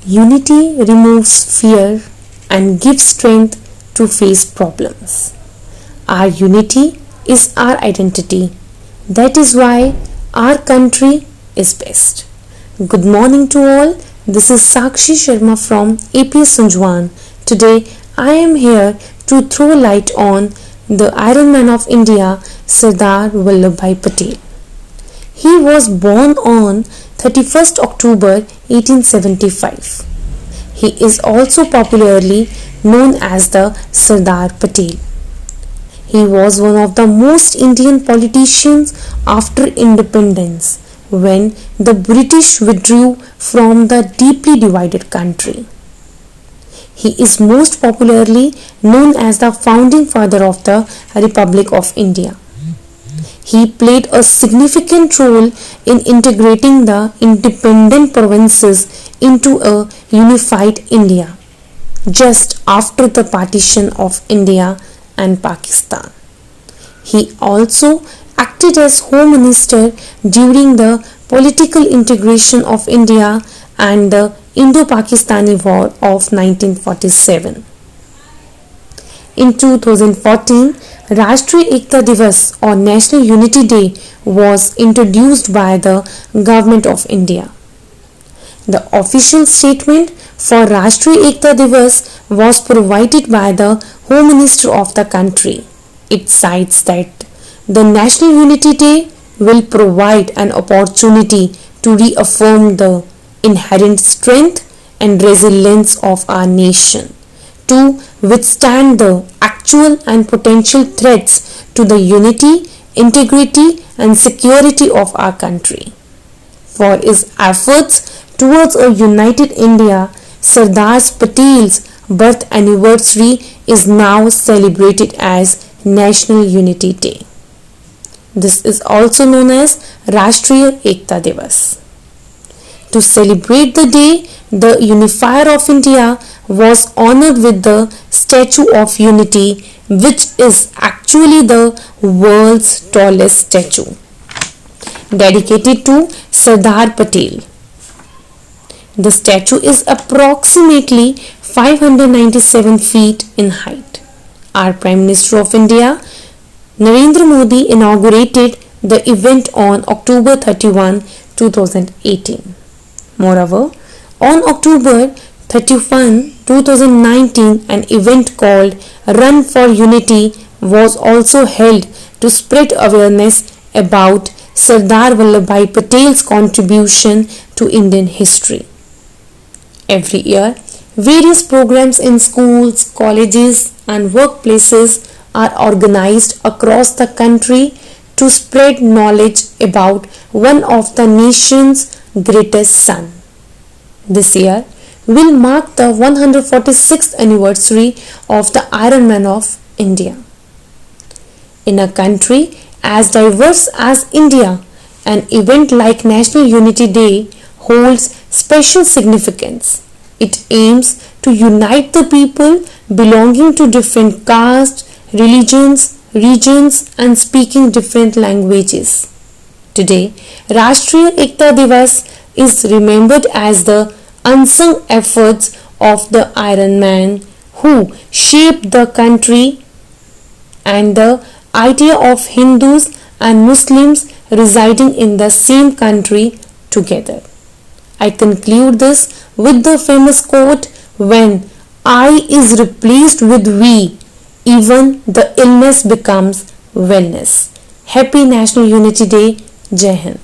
Unity removes fear and gives strength to face problems. Our unity is our identity. That is why our country is best. Good morning to all. This is Sakshi Sharma from APS Sunjwan. Today I am here to throw light on the Iron Man of India, Sardar Vallabhbhai Patel. He was born on 31st October 1875. He is also popularly known as the Sardar Patel. He was one of the most Indian politicians after independence when the British withdrew from the deeply divided country. He is most popularly known as the founding father of the Republic of India. He played a significant role in integrating the independent provinces into a unified India just after the partition of India and Pakistan. He also acted as Home Minister during the political integration of India and the Indo-Pakistani War of 1947. In 2014, Rashtriya Ekta Divas or National Unity Day was introduced by the Government of India. The official statement for Rashtriya Ekta Divas was provided by the Home Minister of the country. It cites that the National Unity Day will provide an opportunity to reaffirm the inherent strength and resilience of our nation to withstand the actual and potential threats to the unity, integrity and security of our country. For his efforts towards a united India, Sardar Patel's birth anniversary is now celebrated as National Unity Day. This is also known as Rashtriya Ekta Divas. To celebrate the day, the unifier of India was honored with the Statue of Unity, which is actually the world's tallest statue, dedicated to Sardar Patel. The statue is approximately 597 feet in height. Our Prime Minister of India, Narendra Modi, inaugurated the event on October 31, 2018. Moreover, on October 31, 2019, an event called Run for Unity was also held to spread awareness about Sardar Vallabhbhai Patel's contribution to Indian history. Every year, various programs in schools, colleges and workplaces are organized across the country to spread knowledge about one of the nation's greatest sons. This year will mark the 146th anniversary of the Iron Man of India. In a country as diverse as India, an event like National Unity Day holds special significance. It aims to unite the people belonging to different castes, religions, regions and speaking different languages. Today, Rashtriya Ekta Divas is remembered as the unsung efforts of the Iron Man who shaped the country and the idea of Hindus and Muslims residing in the same country together. I conclude this with the famous quote, "When I is replaced with we, even the illness becomes wellness." Happy National Unity Day. Jai Hind.